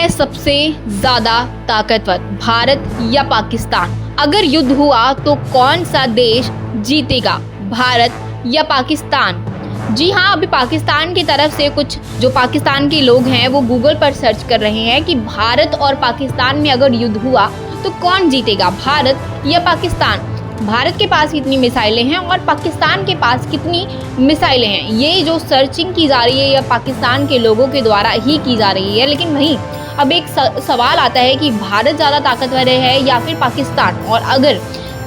है सबसे ज्यादा ताकतवर, भारत या पाकिस्तान? अगर युद्ध हुआ तो कौन सा देश जीतेगा, भारत या पाकिस्तान? जी हाँ, अभी पाकिस्तान की तरफ से कुछ जो पाकिस्तान के लोग हैं वो गूगल पर सर्च कर रहे हैं कि भारत और पाकिस्तान में अगर युद्ध हुआ तो कौन जीतेगा, भारत या पाकिस्तान? भारत के पास कितनी मिसाइलें हैं और पाकिस्तान के पास कितनी मिसाइलें हैं, ये जो सर्चिंग की जा रही है या पाकिस्तान के लोगों के द्वारा ही की जा रही है। लेकिन वहीं अब एक सवाल आता है कि भारत ज़्यादा ताकतवर है या फिर पाकिस्तान? और अगर,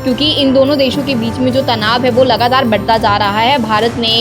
क्योंकि इन दोनों देशों के बीच में जो तनाव है वो लगातार बढ़ता जा रहा है। भारत ने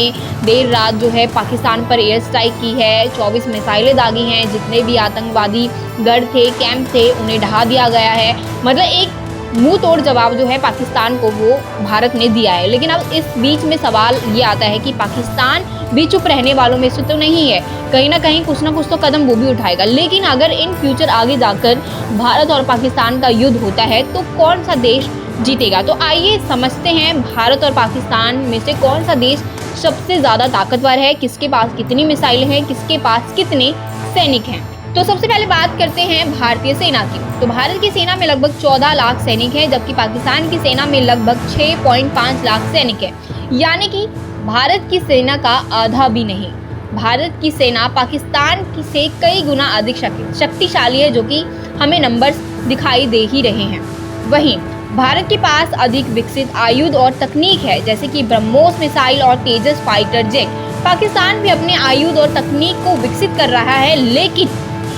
देर रात जो है पाकिस्तान पर एयर स्ट्राइक की है, 24 मिसाइलें दागी हैं, जितने भी आतंकवादी गढ़ थे, कैंप थे, उन्हें ढहा दिया गया है। मतलब एक मुंह तोड़ जवाब जो है पाकिस्तान को वो भारत ने दिया है। लेकिन अब इस बीच में सवाल ये आता है कि पाकिस्तान भी चुप रहने वालों में से तो नहीं है, कहीं ना कहीं कुछ ना कुछ तो कदम वो भी उठाएगा। लेकिन अगर इन फ्यूचर आगे जाकर भारत और पाकिस्तान का युद्ध होता है तो कौन सा देश जीतेगा? तो आइए समझते हैं भारत और पाकिस्तान में से कौन सा देश सबसे ज़्यादा ताकतवर है, किसके पास कितनी मिसाइलें हैं, किसके पास कितने सैनिक हैं। तो सबसे पहले बात करते हैं भारतीय सेना की। तो भारत की सेना में लगभग 14 लाख सैनिक हैं, जबकि पाकिस्तान की सेना में लगभग 6.5 लाख सैनिक हैं। यानी कि भारत की सेना का आधा भी नहीं। भारत की सेना पाकिस्तान की से कई गुना अधिक शक्तिशाली है, जो कि हमें नंबर्स दिखाई दे ही रहे हैं। वहीं भारत के पास अधिक विकसित आयुध और तकनीक है, जैसे कि ब्रह्मोस मिसाइल और तेजस फाइटर जेट। पाकिस्तान भी अपने आयुध और तकनीक को विकसित कर रहा है, लेकिन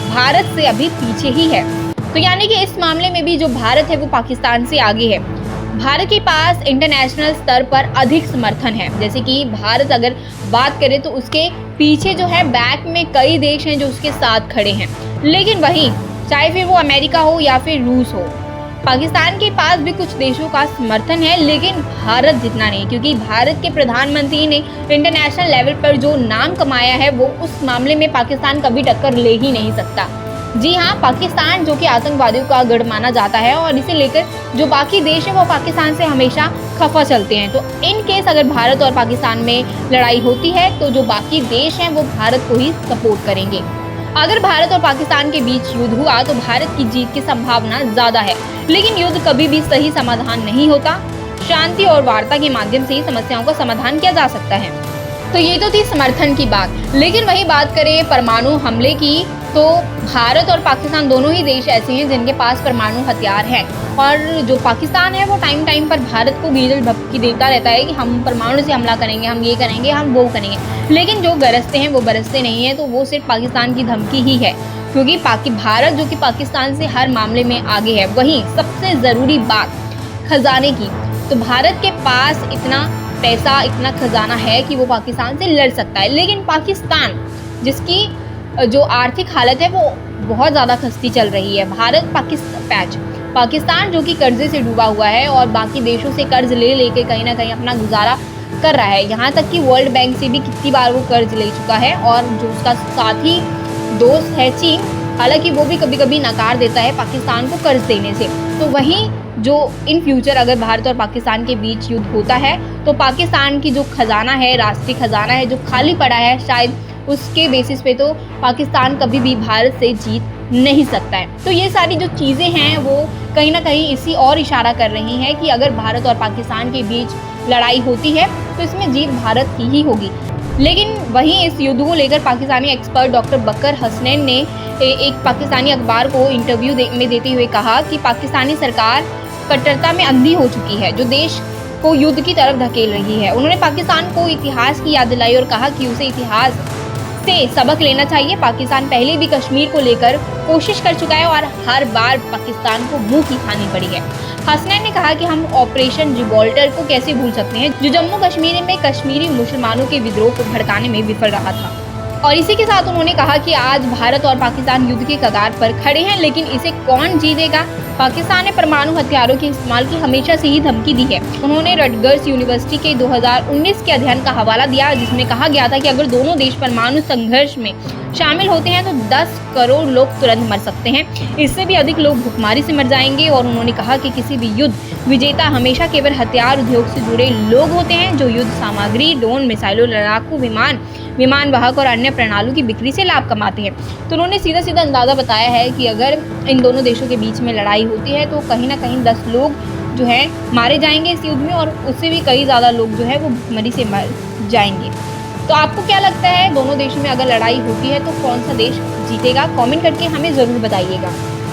भारत से अभी पीछे ही है। तो यानी कि इस मामले में भी जो भारत है वो पाकिस्तान से आगे है। भारत के पास इंटरनेशनल स्तर पर अधिक समर्थन है, जैसे कि भारत अगर बात करें तो उसके पीछे जो है बैक में कई देश हैं जो उसके साथ खड़े हैं। लेकिन वहीं चाहे फिर वो अमेरिका हो या फिर रूस हो, पाकिस्तान के पास भी कुछ देशों का समर्थन है, लेकिन भारत जितना नहीं, क्योंकि भारत के प्रधानमंत्री ने इंटरनेशनल लेवल पर जो नाम कमाया है वो उस मामले में पाकिस्तान कभी टक्कर ले ही नहीं सकता। जी हाँ, पाकिस्तान जो कि आतंकवादियों का गढ़ माना जाता है और इसे लेकर जो बाकी देश हैं वो पाकिस्तान से हमेशा खफा चलते हैं। तो इन केस अगर भारत और पाकिस्तान में लड़ाई होती है तो जो बाकी देश हैं वो भारत को ही सपोर्ट करेंगे। अगर भारत और पाकिस्तान के बीच युद्ध हुआ तो भारत की जीत की संभावना ज़्यादा है, लेकिन युद्ध कभी भी सही समाधान नहीं होता। शांति और वार्ता के माध्यम से ही समस्याओं का समाधान किया जा सकता है। तो ये तो थी समर्थन की बात, लेकिन वही बात करें परमाणु हमले की, तो भारत और पाकिस्तान दोनों ही देश ऐसे हैं जिनके पास परमाणु हथियार हैं। और जो पाकिस्तान है वो टाइम पर भारत को गिरल धमकी देता रहता है कि हम परमाणु से हमला करेंगे, हम ये करेंगे, हम वो करेंगे। लेकिन जो गरजते हैं वो बरसते नहीं हैं, तो वो सिर्फ पाकिस्तान की धमकी ही है, क्योंकि भारत जो कि पाकिस्तान से हर मामले में आगे है। वहीं सबसे ज़रूरी बात खजाने की, तो भारत के पास इतना पैसा, इतना खजाना है कि वो पाकिस्तान से लड़ सकता है। लेकिन पाकिस्तान जिसकी जो आर्थिक हालत है वो बहुत ज़्यादा खस्ती चल रही है, भारत पाकिस्तान जो कि कर्जे से डूबा हुआ है और बाकी देशों से कर्ज ले लेके कहीं ना कहीं अपना गुजारा कर रहा है। यहाँ तक कि वर्ल्ड बैंक से भी कितनी बार वो कर्ज ले चुका है। और जो उसका साथी दोस्त है चीन, हालांकि वो भी कभी कभी नकार देता है पाकिस्तान को कर्ज देने से। तो वहीं जो इन फ्यूचर अगर भारत और पाकिस्तान के बीच युद्ध होता है तो पाकिस्तान की जो खजाना है, राष्ट्रीय खजाना है जो खाली पड़ा है, शायद उसके बेसिस पे तो पाकिस्तान कभी भी भारत से जीत नहीं सकता है। तो ये सारी जो चीज़ें हैं वो कहीं ना कहीं इसी और इशारा कर रही हैं कि अगर भारत और पाकिस्तान के बीच लड़ाई होती है तो इसमें जीत भारत की ही होगी। लेकिन वहीं इस युद्ध को लेकर पाकिस्तानी एक्सपर्ट डॉक्टर बकर हसनैन ने एक पाकिस्तानी अखबार को इंटरव्यू में देते हुए कहा कि पाकिस्तानी सरकार कट्टरता में अंधी हो चुकी है, जो देश को युद्ध की तरफ धकेल रही है। उन्होंने पाकिस्तान को इतिहास की याद दिलाई और कहा कि उसे इतिहास से सबक लेना चाहिए। पाकिस्तान पहले भी कश्मीर को लेकर कोशिश कर चुका है और हर बार पाकिस्तान को मुंह की खानी पड़ी है। हसनैन ने कहा कि हम ऑपरेशन जिब्राल्टर को कैसे भूल सकते हैं, जो जम्मू कश्मीर में कश्मीरी मुसलमानों के विद्रोह को भड़काने में विफल रहा था। और इसी के साथ उन्होंने कहा कि आज भारत और पाकिस्तान युद्ध के कगार पर खड़े हैं, लेकिन इसे कौन जीतेगा? पाकिस्तान ने परमाणु हथियारों के इस्तेमाल की हमेशा से ही धमकी दी है। उन्होंने रटगर्स यूनिवर्सिटी के 2019 के अध्ययन का हवाला दिया, जिसमें कहा गया था कि अगर दोनों देश परमाणु संघर्ष में शामिल होते हैं तो 10 करोड़ लोग तुरंत मर सकते हैं, इससे भी अधिक लोग भुखमरी से मर जाएंगे। और उन्होंने कहा कि किसी भी युद्ध विजेता हमेशा केवल हथियार उद्योग से जुड़े लोग होते हैं जो युद्ध सामग्री, ड्रोन, मिसाइलों, लड़ाकू विमान, विमान वाहक और अन्य प्रणालियों की बिक्री से लाभ कमाते हैं। तो उन्होंने सीधा सीधा अंदाज़ा बताया है कि अगर इन दोनों देशों के बीच में लड़ाई होती है तो कहीं ना कहीं 10 लोग जो है मारे जाएंगे इस युद्ध में, और उससे भी कई ज़्यादा लोग जो है वो भुखमरी से मर जाएंगे। तो आपको क्या लगता है, दोनों देशों में अगर लड़ाई होती है तो कौन सा देश जीतेगा? कमेंट करके हमें ज़रूर बताइएगा।